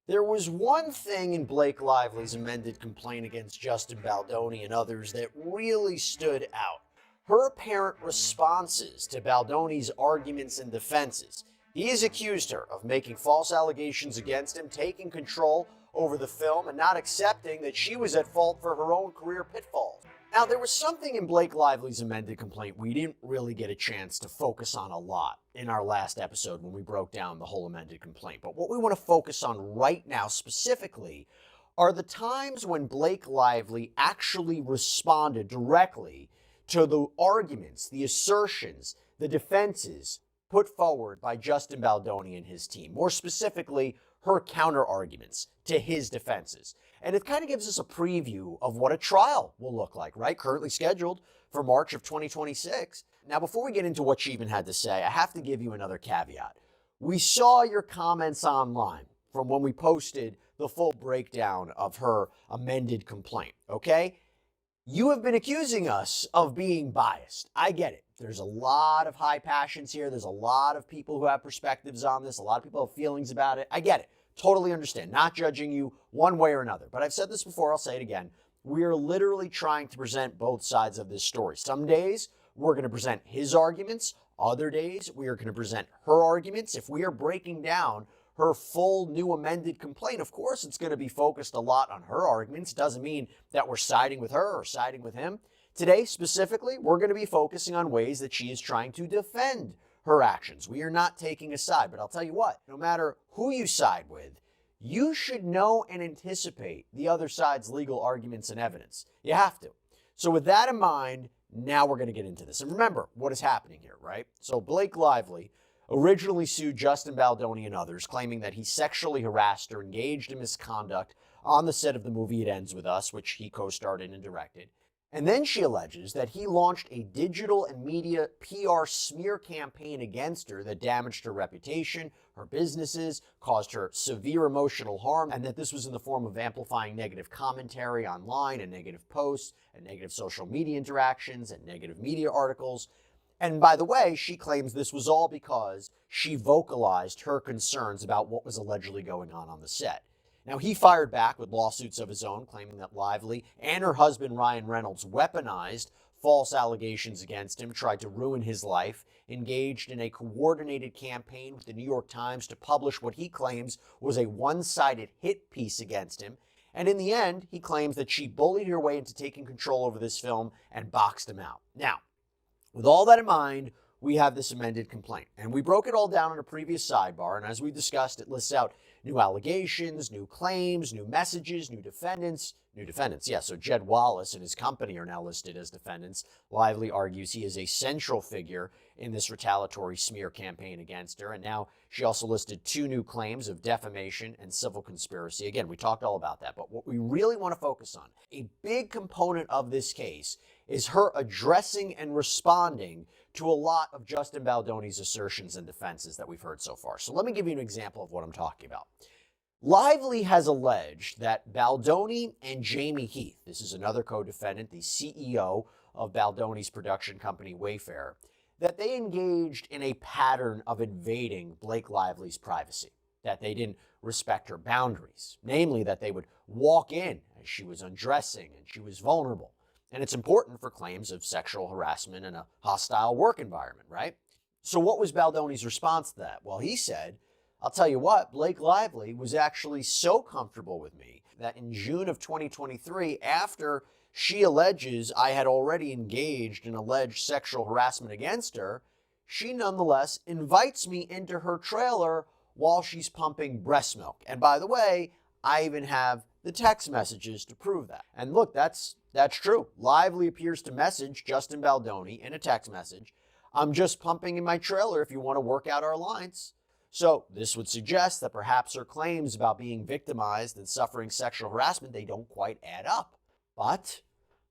There was one thing in Blake Lively's amended complaint against Justin Baldoni and others that really stood out. Her apparent responses to Baldoni's arguments and defenses. He has accused her of making false allegations against him, taking control over the film, and not accepting that she was at fault for her own career pitfalls. Now, there was something in Blake Lively's amended complaint we didn't really get a chance to focus on a lot in our last episode when we broke down the whole amended complaint. But what we want to focus on right now specifically are the times when Blake Lively actually responded directly to the arguments, the assertions, the defenses put forward by Justin Baldoni and his team. More specifically, her counter-arguments to his defenses. And it kind of gives us a preview of what a trial will look like, right? Currently scheduled for March of 2026. Now, before we get into what she even had to say, I have to give you another caveat. We saw your comments online from when we posted the full breakdown of her amended complaint, okay? You have been accusing us of being biased. I get it. There's a lot of high passions here. There's a lot of people who have perspectives on this. A lot of people have feelings about it. I get it. Totally understand. Not judging you one way or another. But I've said this before. I'll say it again. We are literally trying to present both sides of this story. Some days we're going to present his arguments. Other days we are going to present her arguments. If we are breaking down her full new amended complaint, of course, it's going to be focused a lot on her arguments. Doesn't mean that we're siding with her or siding with him. Today, specifically, we're going to be focusing on ways that she is trying to defend her actions. We are not taking a side, but I'll tell you what, no matter who you side with, you should know and anticipate the other side's legal arguments and evidence. You have to. So with that in mind, now we're going to get into this. And remember what is happening here, right? So Blake Lively originally sued Justin Baldoni and others, claiming that he sexually harassed or engaged in misconduct on the set of the movie It Ends With Us, which he co-starred in and directed. And then she alleges that he launched a digital and media PR smear campaign against her that damaged her reputation, her businesses, caused her severe emotional harm, and that this was in the form of amplifying negative commentary online and negative posts and negative social media interactions and negative media articles. And by the way, she claims this was all because she vocalized her concerns about what was allegedly going on the set. Now, he fired back with lawsuits of his own, claiming that Lively and her husband Ryan Reynolds weaponized false allegations against him, tried to ruin his life, engaged in a coordinated campaign with the New York Times to publish what he claims was a one-sided hit piece against him. And in the end, he claims that she bullied her way into taking control over this film and boxed him out. Now, with all that in mind, we have this amended complaint. And we broke it all down in a previous sidebar, and as we discussed, it lists out new allegations, new claims, new messages, new defendants. Yeah, so Jed Wallace and his company are now listed as defendants. Lively argues he is a central figure in this retaliatory smear campaign against her. And now she also listed 2 new claims of defamation and civil conspiracy. Again, we talked all about that. But what we really want to focus on, a big component of this case, is her addressing and responding to a lot of Justin Baldoni's assertions and defenses that we've heard so far. So let me give you an example of what I'm talking about. Lively has alleged that Baldoni and Jamie Heath, this is another co-defendant, the CEO of Baldoni's production company Wayfair, that they engaged in a pattern of invading Blake Lively's privacy, that they didn't respect her boundaries, namely that they would walk in as she was undressing and she was vulnerable. And it's important for claims of sexual harassment in a hostile work environment, right? So what was Baldoni's response to that? Well, he said, I'll tell you what, Blake Lively was actually so comfortable with me that in June of 2023, after she alleges I had already engaged in alleged sexual harassment against her, she nonetheless invites me into her trailer while she's pumping breast milk. And by the way, I even have the text messages to prove that. And look, that's true. Lively appears to message Justin Baldoni in a text message, I'm just pumping in my trailer if you want to work out our lines. So this would suggest that perhaps her claims about being victimized and suffering sexual harassment, they don't quite add up. But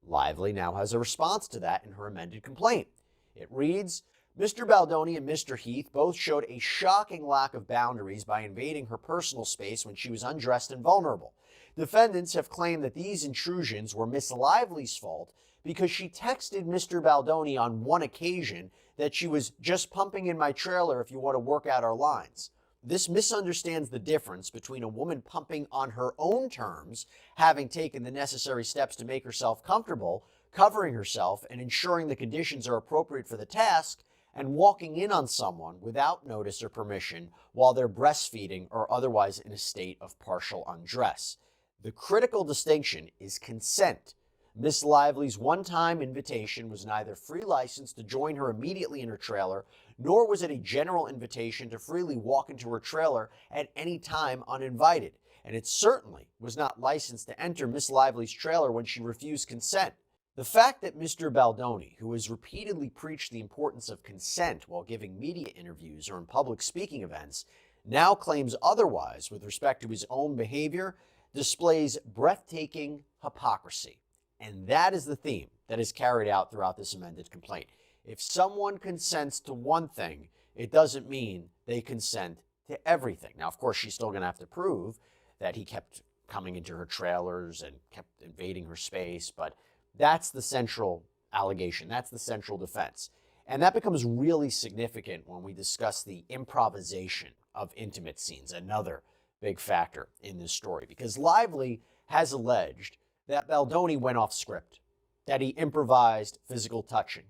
Lively now has a response to that in her amended complaint. It reads, Mr. Baldoni and Mr. Heath both showed a shocking lack of boundaries by invading her personal space when she was undressed and vulnerable. Defendants have claimed that these intrusions were Miss Lively's fault because she texted Mr. Baldoni on one occasion that she was just pumping in my trailer if you want to work out our lines. This misunderstands the difference between a woman pumping on her own terms, having taken the necessary steps to make herself comfortable, covering herself, and ensuring the conditions are appropriate for the task, and walking in on someone without notice or permission while they're breastfeeding or otherwise in a state of partial undress. The critical distinction is consent. Miss Lively's one-time invitation was neither free license to join her immediately in her trailer, nor was it a general invitation to freely walk into her trailer at any time uninvited. And it certainly was not licensed to enter Miss Lively's trailer when she refused consent. The fact that Mr. Baldoni, who has repeatedly preached the importance of consent while giving media interviews or in public speaking events, now claims otherwise with respect to his own behavior, displays breathtaking hypocrisy. And that is the theme that is carried out throughout this amended complaint. If someone consents to one thing, it doesn't mean they consent to everything. Now, of course, she's still going to have to prove that he kept coming into her trailers and kept invading her space, but that's the central allegation. That's the central defense. And that becomes really significant when we discuss the improvisation of intimate scenes, another big factor in this story, because Lively has alleged that Baldoni went off script, that he improvised physical touching,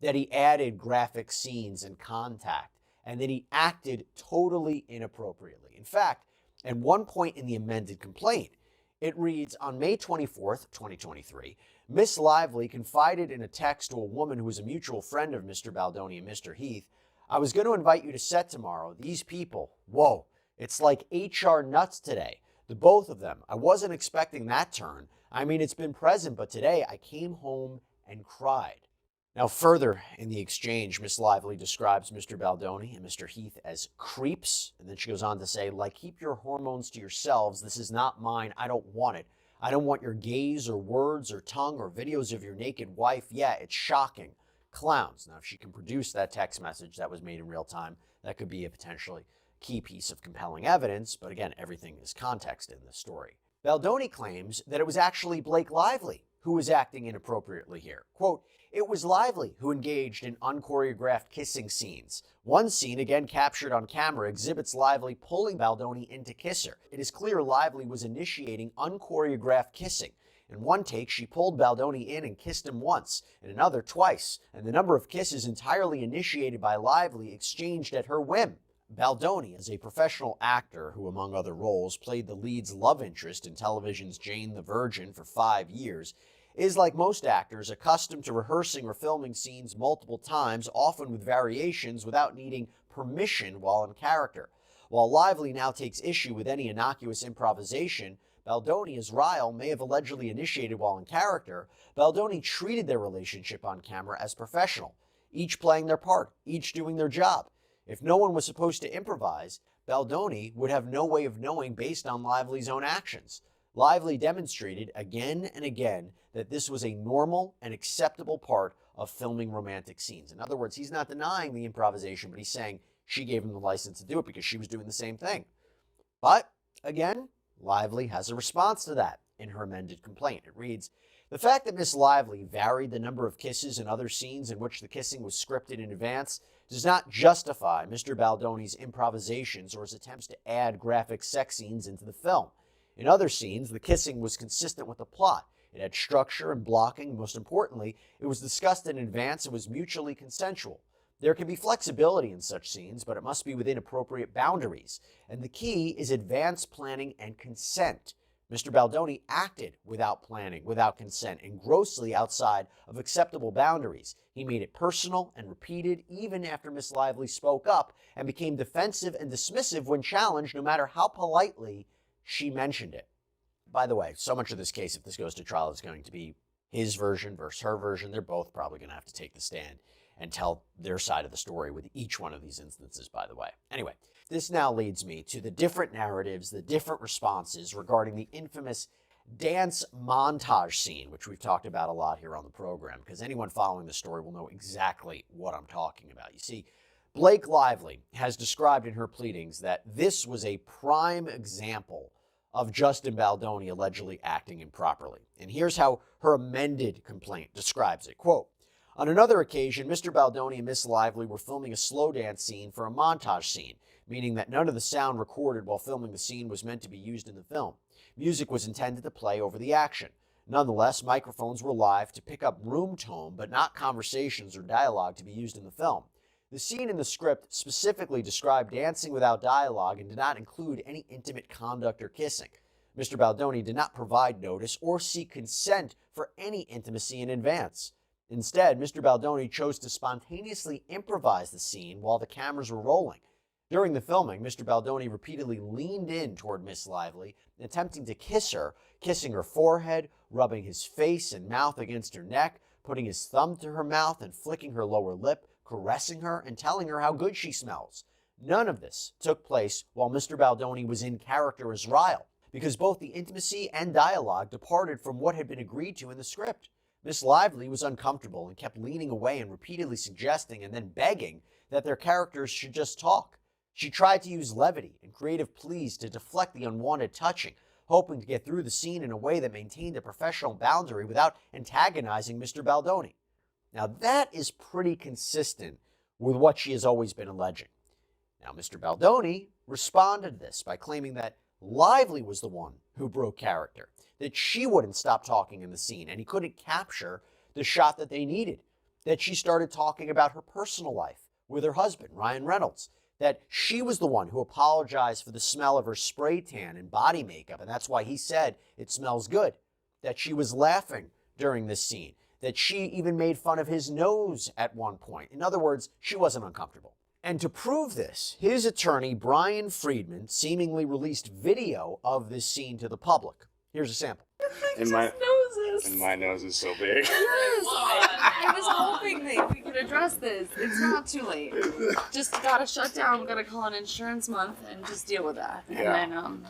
that he added graphic scenes and contact, and that he acted totally inappropriately. In fact, at one point in the amended complaint, it reads, on May 24th, 2023, Miss Lively confided in a text to a woman who was a mutual friend of Mr. Baldoni and Mr. Heath, I was going to invite you to set tomorrow. These people, whoa, it's like HR nuts today. The both of them. I wasn't expecting that turn. I mean, it's been present, but today I came home and cried. Now, further in the exchange, Miss Lively describes Mr. Baldoni and Mr. Heath as creeps. And then she goes on to say, like, keep your hormones to yourselves. This is not mine. I don't want it. I don't want your gaze or words or tongue or videos of your naked wife. Yeah, it's shocking. Clowns. Now, if she can produce that text message that was made in real time, that could be a potentially key piece of compelling evidence. But again, everything is context in this story. Baldoni claims that it was actually Blake Lively who was acting inappropriately here. Quote, it was Lively who engaged in unchoreographed kissing scenes. One scene, again captured on camera, exhibits Lively pulling Baldoni in to kiss her. It is clear Lively was initiating unchoreographed kissing. In one take, she pulled Baldoni in and kissed him once, in another twice, and the number of kisses entirely initiated by Lively exchanged at her whim. Baldoni is a professional actor who, among other roles, played the lead's love interest in television's Jane the Virgin for 5 years, is, like most actors, accustomed to rehearsing or filming scenes multiple times, often with variations, without needing permission while in character. While Lively now takes issue with any innocuous improvisation Baldoni, as Ryle may have allegedly initiated while in character, Baldoni treated their relationship on camera as professional, each playing their part, each doing their job. If no one was supposed to improvise, Baldoni would have no way of knowing based on Lively's own actions. Lively demonstrated again and again that this was a normal and acceptable part of filming romantic scenes. In other words, he's not denying the improvisation, but he's saying she gave him the license to do it because she was doing the same thing. But, again, Lively has a response to that in her amended complaint. It reads, the fact that Miss Lively varied the number of kisses in other scenes in which the kissing was scripted in advance does not justify Mr. Baldoni's improvisations or his attempts to add graphic sex scenes into the film. In other scenes, the kissing was consistent with the plot. It had structure and blocking, and most importantly, it was discussed in advance and was mutually consensual. There can be flexibility in such scenes, but it must be within appropriate boundaries. And the key is advanced planning and consent. Mr. Baldoni acted without planning, without consent, and grossly outside of acceptable boundaries. He made it personal and repeated even after Miss Lively spoke up and became defensive and dismissive when challenged, no matter how politely she mentioned it. By the way, so much of this case, if this goes to trial, is going to be his version versus her version. They're both probably going to have to take the stand and tell their side of the story with each one of these instances, by the way. Anyway, this now leads me to the different narratives, the different responses regarding the infamous dance montage scene, which we've talked about a lot here on the program, because anyone following the story will know exactly what I'm talking about. You see, Blake Lively has described in her pleadings that this was a prime example of Justin Baldoni allegedly acting improperly. And here's how her amended complaint describes it. Quote, on another occasion, Mr. Baldoni and Miss Lively were filming a slow dance scene for a montage scene. meaning that none of the sound recorded while filming the scene was meant to be used in the film. Music was intended to play over the action. Nonetheless, microphones were live to pick up room tone, but not conversations or dialogue to be used in the film. The scene in the script specifically described dancing without dialogue and did not include any intimate conduct or kissing. Mr. Baldoni did not provide notice or seek consent for any intimacy in advance. Instead, Mr. Baldoni chose to spontaneously improvise the scene while the cameras were rolling. During the filming, Mr. Baldoni repeatedly leaned in toward Miss Lively, attempting to kiss her, kissing her forehead, rubbing his face and mouth against her neck, putting his thumb to her mouth and flicking her lower lip, caressing her and telling her how good she smells. None of this took place while Mr. Baldoni was in character as Ryle, because both the intimacy and dialogue departed from what had been agreed to in the script. Miss Lively was uncomfortable and kept leaning away and repeatedly suggesting and then begging that their characters should just talk. She tried to use levity and creative pleas to deflect the unwanted touching, hoping to get through the scene in a way that maintained a professional boundary without antagonizing Mr. Baldoni. Now that is pretty consistent with what she has always been alleging. Now Mr. Baldoni responded to this by claiming that Lively was the one who broke character, that she wouldn't stop talking in the scene and he couldn't capture the shot that they needed, that she started talking about her personal life with her husband, Ryan Reynolds, that she was the one who apologized for the smell of her spray tan and body makeup, and that's why he said it smells good, that she was laughing during this scene, that she even made fun of his nose at one point. In other words, she wasn't uncomfortable. And to prove this, his attorney, Brian Friedman, seemingly released video of this scene to the public. Here's a sample. And my nose is so big. Yes, I was hoping that we could address this. It's not too late. Just gotta shut down. We gotta call an insurance month and just deal with that. Yeah. And then,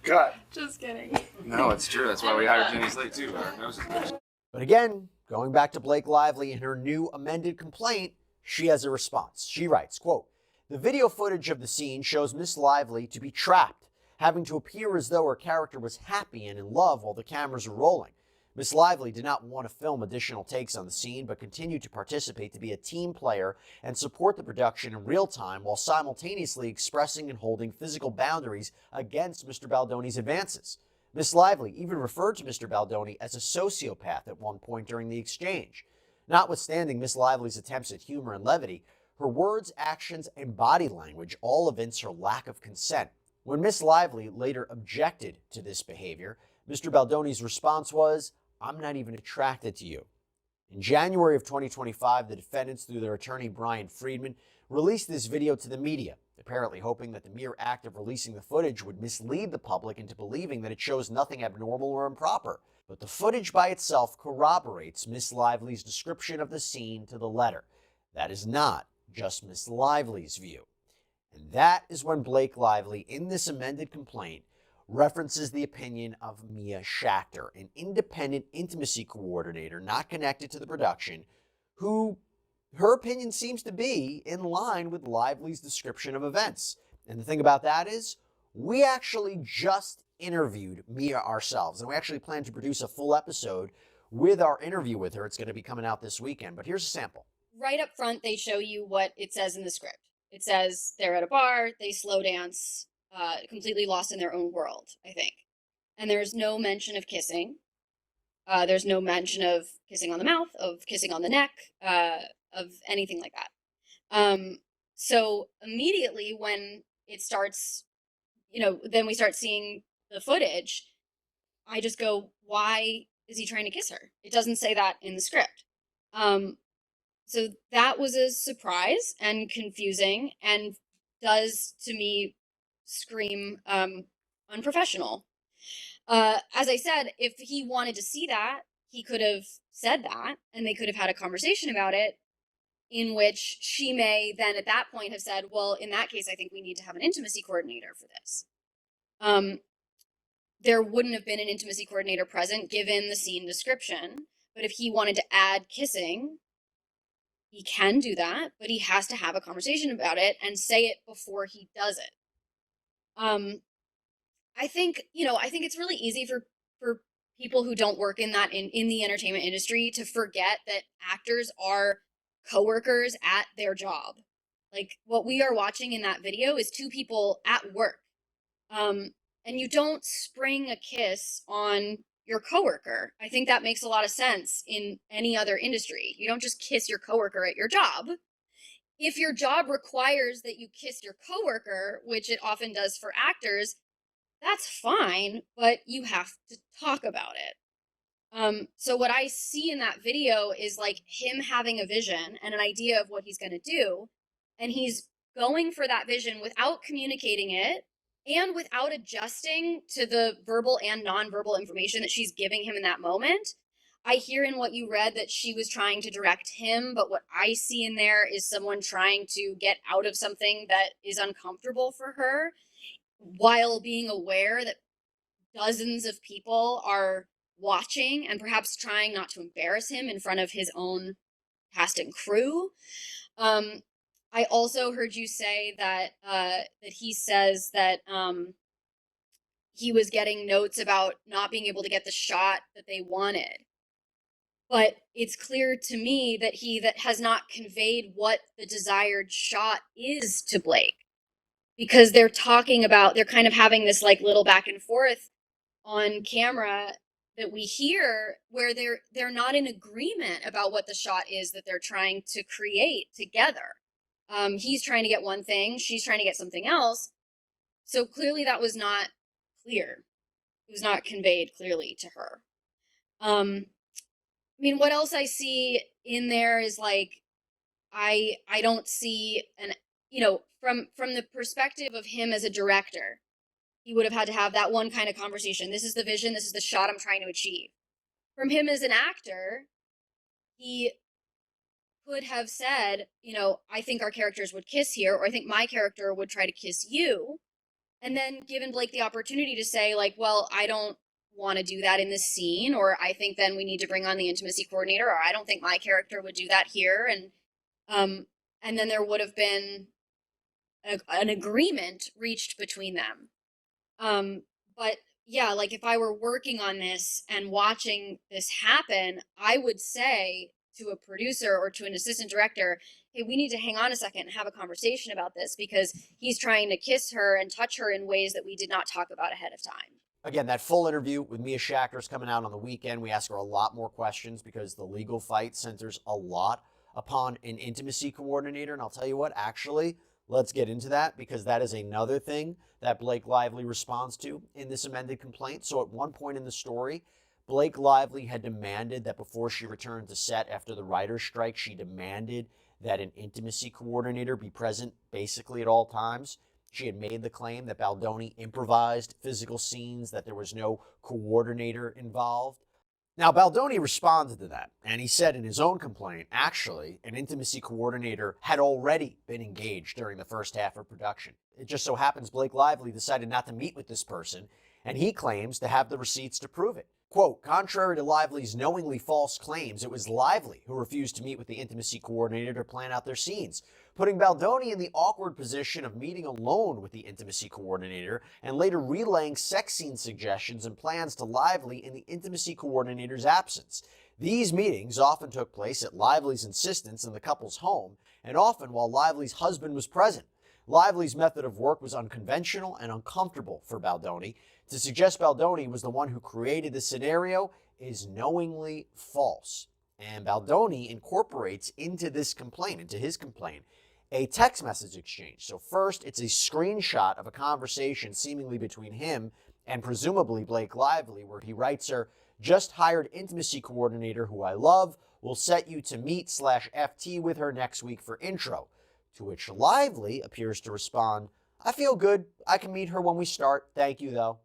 God. just kidding. No, it's true. That's why we hired Jenny Slate too. Our noses big. But again, going back to Blake Lively and her new amended complaint, she has a response. She writes, quote, "The video footage of the scene shows Miss Lively to be trapped, having to appear as though her character was happy and in love while the cameras were rolling. Miss Lively did not want to film additional takes on the scene, but continued to participate to be a team player and support the production in real time while simultaneously expressing and holding physical boundaries against Mr. Baldoni's advances. Miss Lively even referred to Mr. Baldoni as a sociopath at one point during the exchange. Notwithstanding Miss Lively's attempts at humor and levity, her words, actions, and body language all evince her lack of consent. When Miss Lively later objected to this behavior, Mr. Baldoni's response was, 'I'm not even attracted to you.' In January of 2025, the defendants, through their attorney Brian Friedman, released this video to the media, apparently hoping that the mere act of releasing the footage would mislead the public into believing that it shows nothing abnormal or improper. But the footage by itself corroborates Miss Lively's description of the scene to the letter. That is not just Miss Lively's view. And that is when Blake Lively, in this amended complaint, references the opinion of Mia Schachter, an independent intimacy coordinator not connected to the production, who her opinion seems to be in line with Lively's description of events. And the thing about that is, we actually just interviewed Mia ourselves, and we actually plan to produce a full episode with our interview with her. It's going to be coming out this weekend, but here's a sample. Right up front, they show you what it says in the script. It says they're at a bar, they slow dance, completely lost in their own world, I think. And there's no mention of kissing. There's no mention of kissing on the mouth, of kissing on the neck, of anything like that. So immediately when it starts, then we start seeing the footage, I just go, why is he trying to kiss her? It doesn't say that in the script. So that was a surprise and confusing and does, to me, scream unprofessional. As I said, if he wanted to see that, he could have said that, and they could have had a conversation about it, in which she may then at that point have said, well, in that case, I think we need to have an intimacy coordinator for this. There wouldn't have been an intimacy coordinator present given the scene description, but if he wanted to add kissing, he can do that, but he has to have a conversation about it and say it before he does it. I think it's really easy for people who don't work in the entertainment industry to forget that actors are coworkers at their job. Like, what we are watching in that video is two people at work. And you don't spring a kiss on your coworker. I think that makes a lot of sense in any other industry. You don't just kiss your coworker at your job. If your job requires that you kiss your coworker, which it often does for actors, that's fine, but you have to talk about it. So what I see in that video is like him having a vision and an idea of what he's going to do, and he's going for that vision without communicating it and without adjusting to the verbal and nonverbal information that she's giving him in that moment. I hear in what you read that she was trying to direct him, but what I see in there is someone trying to get out of something that is uncomfortable for her while being aware that dozens of people are watching and perhaps trying not to embarrass him in front of his own cast and crew. I also heard you say that that he says that he was getting notes about not being able to get the shot that they wanted. But it's clear to me that that has not conveyed what the desired shot is to Blake, because they're kind of having this like little back and forth on camera that we hear where they're not in agreement about what the shot is that they're trying to create together. He's trying to get one thing, she's trying to get something else. So clearly that was not clear. It was not conveyed clearly to her. I mean, what else I see in there is like, I don't see from the perspective of him as a director, he would have had to have that one kind of conversation. This is the vision, this is the shot I'm trying to achieve. From him as an actor, he could have said, I think our characters would kiss here, or I think my character would try to kiss you. And then given Blake the opportunity to say, like, well, I don't want to do that in this scene, or I think then we need to bring on the intimacy coordinator, or I don't think my character would do that here. And then there would have been an agreement reached between them. But yeah, like if I were working on this and watching this happen, I would say to a producer or to an assistant director, hey, we need to hang on a second and have a conversation about this, because he's trying to kiss her and touch her in ways that we did not talk about ahead of time. Again, that full interview with Mia Shacker is coming out on the weekend. We ask her a lot more questions because the legal fight centers a lot upon an intimacy coordinator. And I'll tell you what, actually, let's get into that, because that is another thing that Blake Lively responds to in this amended complaint. So at one point in the story, Blake Lively had demanded that before she returned to set after the writer's strike, she demanded that an intimacy coordinator be present basically at all times. She had made the claim that Baldoni improvised physical scenes, that there was no coordinator involved. Now, Baldoni responded to that, and he said in his own complaint, actually, an intimacy coordinator had already been engaged during the first half of production. It just so happens Blake Lively decided not to meet with this person, and he claims to have the receipts to prove it. Quote, contrary to Lively's knowingly false claims, it was Lively who refused to meet with the intimacy coordinator to plan out their scenes, putting Baldoni in the awkward position of meeting alone with the intimacy coordinator and later relaying sex scene suggestions and plans to Lively in the intimacy coordinator's absence. These meetings often took place at Lively's insistence in the couple's home, and often while Lively's husband was present. Lively's method of work was unconventional and uncomfortable for Baldoni. To suggest Baldoni was the one who created the scenario is knowingly false. And Baldoni incorporates into his complaint, a text message exchange. So first, it's a screenshot of a conversation seemingly between him and presumably Blake Lively, where he writes her, just hired intimacy coordinator who I love, will set you to meet/FT with her next week for intro. To which Lively appears to respond, I feel good. I can meet her when we start. Thank you, though.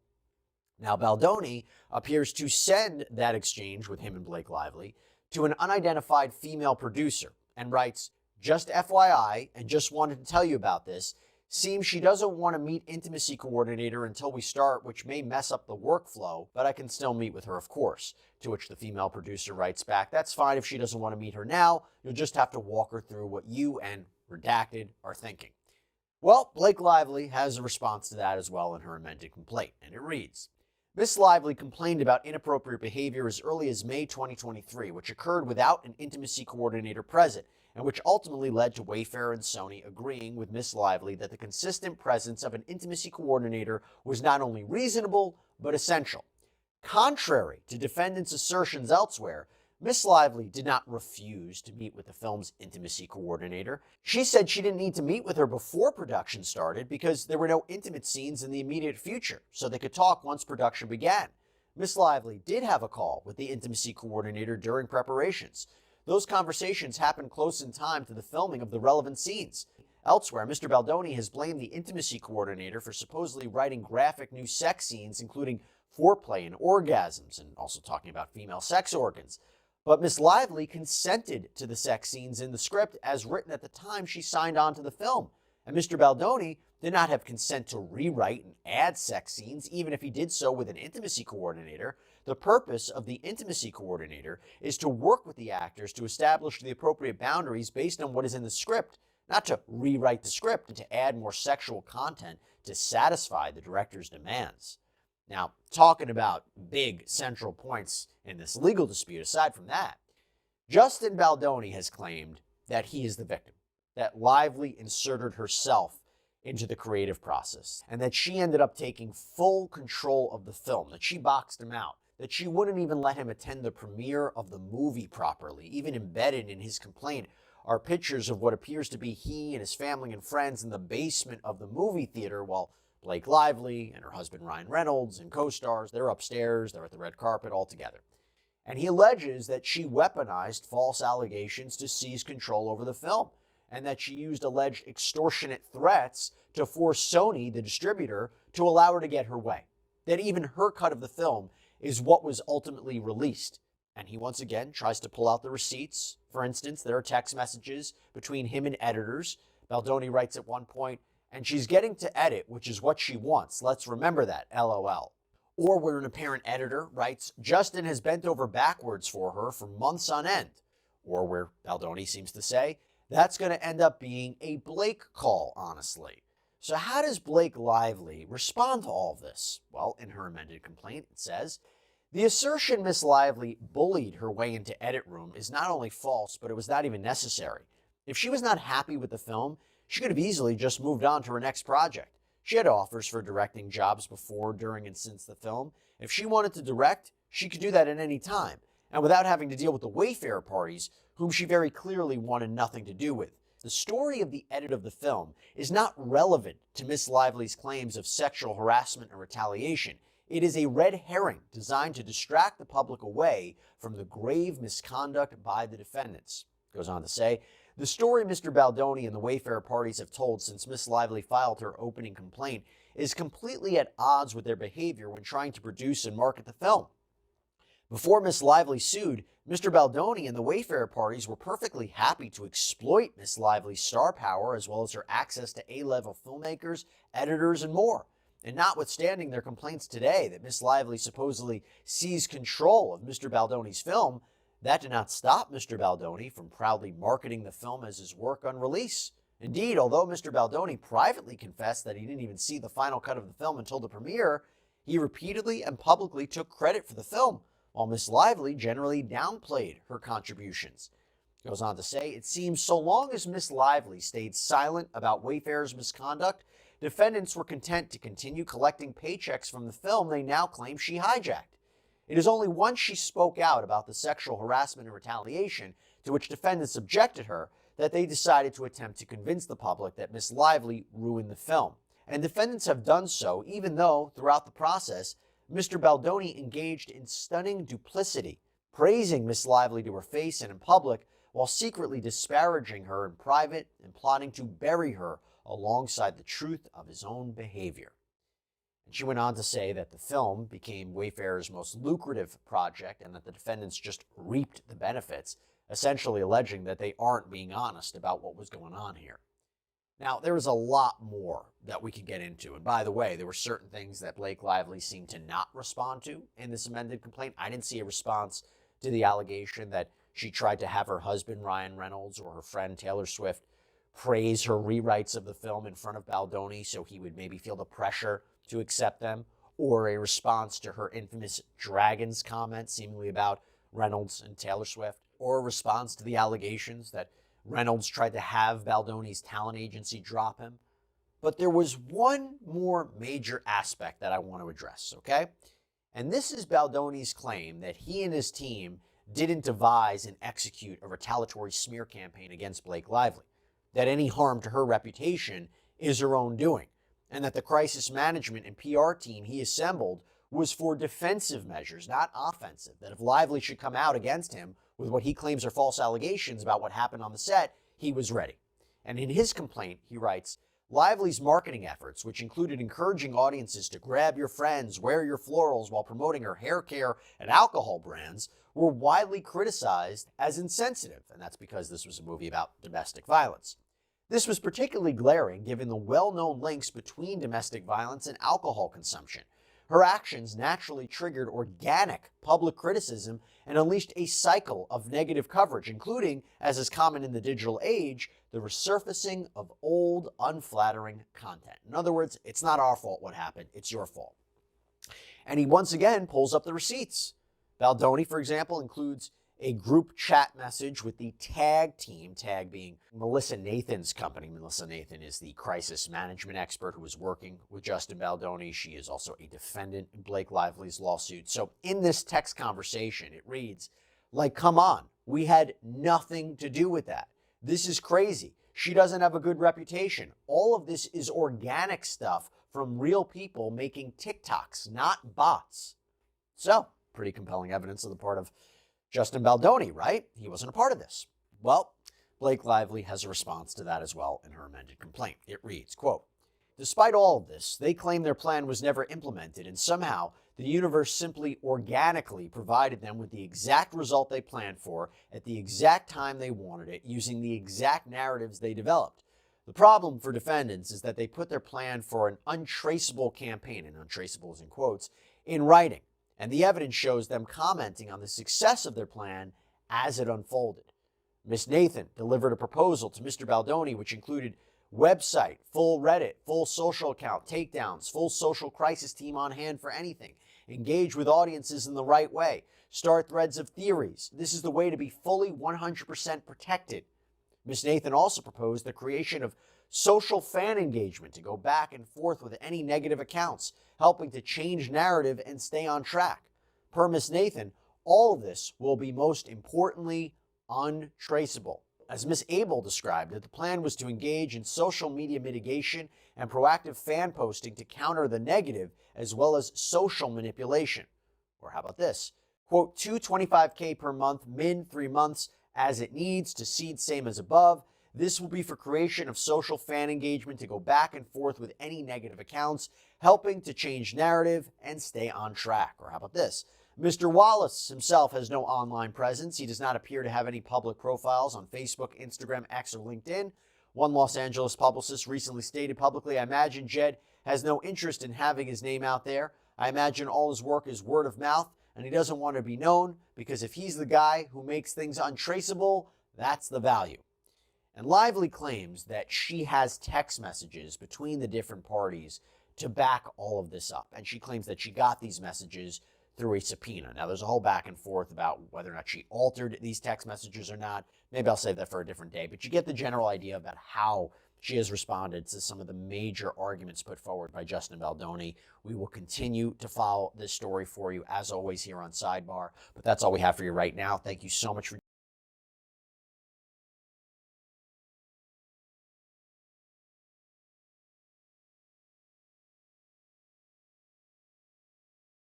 Now, Baldoni appears to send that exchange with him and Blake Lively to an unidentified female producer and writes, just FYI, and just wanted to tell you about this, seems she doesn't want to meet intimacy coordinator until we start, which may mess up the workflow, but I can still meet with her, of course. To which the female producer writes back, that's fine if she doesn't want to meet her now. You'll just have to walk her through what you and Redacted are thinking. Well, Blake Lively has a response to that as well in her amended complaint, and it reads, Miss Lively complained about inappropriate behavior as early as May 2023, which occurred without an intimacy coordinator present, and which ultimately led to Wayfair and Sony agreeing with Miss Lively that the consistent presence of an intimacy coordinator was not only reasonable, but essential. Contrary to defendants' assertions elsewhere, Miss Lively did not refuse to meet with the film's intimacy coordinator. She said she didn't need to meet with her before production started because there were no intimate scenes in the immediate future, so they could talk once production began. Miss Lively did have a call with the intimacy coordinator during preparations. Those conversations happened close in time to the filming of the relevant scenes. Elsewhere, Mr. Baldoni has blamed the intimacy coordinator for supposedly writing graphic new sex scenes, including foreplay and orgasms, and also talking about female sex organs. But Miss Lively consented to the sex scenes in the script as written at the time she signed on to the film. And Mr. Baldoni did not have consent to rewrite and add sex scenes, even if he did so with an intimacy coordinator. The purpose of the intimacy coordinator is to work with the actors to establish the appropriate boundaries based on what is in the script, not to rewrite the script and to add more sexual content to satisfy the director's demands. Now, talking about big central points in this legal dispute, aside from that, Justin Baldoni has claimed that he is the victim, that Lively inserted herself into the creative process, and that she ended up taking full control of the film, that she boxed him out, that she wouldn't even let him attend the premiere of the movie properly. Even embedded in his complaint are pictures of what appears to be he and his family and friends in the basement of the movie theater, while Blake Lively and her husband Ryan Reynolds and co-stars, they're upstairs, they're at the red carpet all together. And he alleges that she weaponized false allegations to seize control over the film, and that she used alleged extortionate threats to force Sony, the distributor, to allow her to get her way. That even her cut of the film is what was ultimately released. And he once again tries to pull out the receipts. For instance, there are text messages between him and editors. Baldoni writes at one point, "And she's getting to edit, which is what she wants. Let's remember that, LOL." Or where an apparent editor writes, "Justin has bent over backwards for her for months on end." Or where Baldoni seems to say, "That's going to end up being a Blake call, honestly." So how does Blake Lively respond to all of this? Well, in her amended complaint, it says, "The assertion Miss Lively bullied her way into edit room is not only false, but it was not even necessary. If she was not happy with the film, she could have easily just moved on to her next project. She had offers for directing jobs before, during, and since the film. If she wanted to direct, she could do that at any time, and without having to deal with the Wayfair parties, whom she very clearly wanted nothing to do with. The story of the edit of the film is not relevant to Miss Lively's claims of sexual harassment and retaliation. It is a red herring designed to distract the public away from the grave misconduct by the defendants." Goes on to say, "The story Mr. Baldoni and the Wayfair parties have told since Miss Lively filed her opening complaint is completely at odds with their behavior when trying to produce and market the film. Before Miss Lively sued, Mr. Baldoni and the Wayfair parties were perfectly happy to exploit Miss Lively's star power as well as her access to A-level filmmakers, editors, and more. And notwithstanding their complaints today that Miss Lively supposedly seized control of Mr. Baldoni's film, that did not stop Mr. Baldoni from proudly marketing the film as his work on release. Indeed, although Mr. Baldoni privately confessed that he didn't even see the final cut of the film until the premiere, he repeatedly and publicly took credit for the film, while Miss Lively generally downplayed her contributions." Goes on to say, "It seems so long as Miss Lively stayed silent about Wayfair's misconduct, defendants were content to continue collecting paychecks from the film they now claim she hijacked. It is only once she spoke out about the sexual harassment and retaliation to which defendants subjected her that they decided to attempt to convince the public that Miss Lively ruined the film. And defendants have done so even though, throughout the process, Mr. Baldoni engaged in stunning duplicity, praising Miss Lively to her face and in public, while secretly disparaging her in private and plotting to bury her alongside the truth of his own behavior." And she went on to say that the film became Wayfair's most lucrative project and that the defendants just reaped the benefits, essentially alleging that they aren't being honest about what was going on here. Now, there was a lot more that we could get into. And by the way, there were certain things that Blake Lively seemed to not respond to in this amended complaint. I didn't see a response to the allegation that she tried to have her husband, Ryan Reynolds, or her friend Taylor Swift praise her rewrites of the film in front of Baldoni so he would maybe feel the pressure to accept them, or a response to her infamous Dragons comment seemingly about Reynolds and Taylor Swift, or a response to the allegations that Reynolds tried to have Baldoni's talent agency drop him. But there was one more major aspect that I want to address, okay? And this is Baldoni's claim that he and his team didn't devise and execute a retaliatory smear campaign against Blake Lively, that any harm to her reputation is her own doing, and that the crisis management and PR team he assembled was for defensive measures, not offensive, that if Lively should come out against him with what he claims are false allegations about what happened on the set, he was ready. And in his complaint, he writes, Lively's marketing efforts, which included encouraging audiences to grab your friends, wear your florals while promoting her hair care and alcohol brands, were widely criticized as insensitive, and that's because this was a movie about domestic violence. This was particularly glaring given the well-known links between domestic violence and alcohol consumption. Her actions naturally triggered organic public criticism and unleashed a cycle of negative coverage, including, as is common in the digital age, the resurfacing of old, unflattering content. In other words, it's not our fault what happened, it's your fault. And he once again pulls up the receipts. Baldoni, for example, includes a group chat message with the TAG team, TAG being Melissa Nathan's company. Melissa Nathan is the crisis management expert who was working with Justin Baldoni. She is also a defendant in Blake Lively's lawsuit. So in this text conversation, it reads, like, come on, we had nothing to do with that. This is crazy. She doesn't have a good reputation. All of this is organic stuff from real people making TikToks, not bots. So, pretty compelling evidence on the part of Justin Baldoni, right? He wasn't a part of this. Well, Blake Lively has a response to that as well in her amended complaint. It reads, quote, despite all of this, they claim their plan was never implemented and somehow the universe simply organically provided them with the exact result they planned for at the exact time they wanted it using the exact narratives they developed. The problem for defendants is that they put their plan for an untraceable campaign, and untraceable is in quotes, in writing. And the evidence shows them commenting on the success of their plan as it unfolded. Ms. Nathan delivered a proposal to Mr. Baldoni which included website, full Reddit, full social account takedowns, full social crisis team on hand for anything, engage with audiences in the right way, start threads of theories. This is the way to be fully 100% protected. Ms. Nathan also proposed the creation of social fan engagement to go back and forth with any negative accounts, helping to change narrative and stay on track. Per Ms. Nathan, all of this will be most importantly untraceable. As Ms. Abel described it, the plan was to engage in social media mitigation and proactive fan posting to counter the negative as well as social manipulation. Or how about this? Quote, $225K per month, min 3 months, as it needs to seed same as above. This will be for creation of social fan engagement to go back and forth with any negative accounts, helping to change narrative and stay on track. Or how about this? Mr. Wallace himself has no online presence. He does not appear to have any public profiles on Facebook, Instagram, X, or LinkedIn. One Los Angeles publicist recently stated publicly, I imagine Jed has no interest in having his name out there. I imagine all his work is word of mouth, and he doesn't want to be known because if he's the guy who makes things untraceable, that's the value. And Lively claims that she has text messages between the different parties to back all of this up. And she claims that she got these messages through a subpoena. Now, there's a whole back and forth about whether or not she altered these text messages or not. Maybe I'll save that for a different day. But you get the general idea about how she has responded to some of the major arguments put forward by Justin Baldoni. We will continue to follow this story for you, as always, here on Sidebar. But that's all we have for you right now. Thank you so much for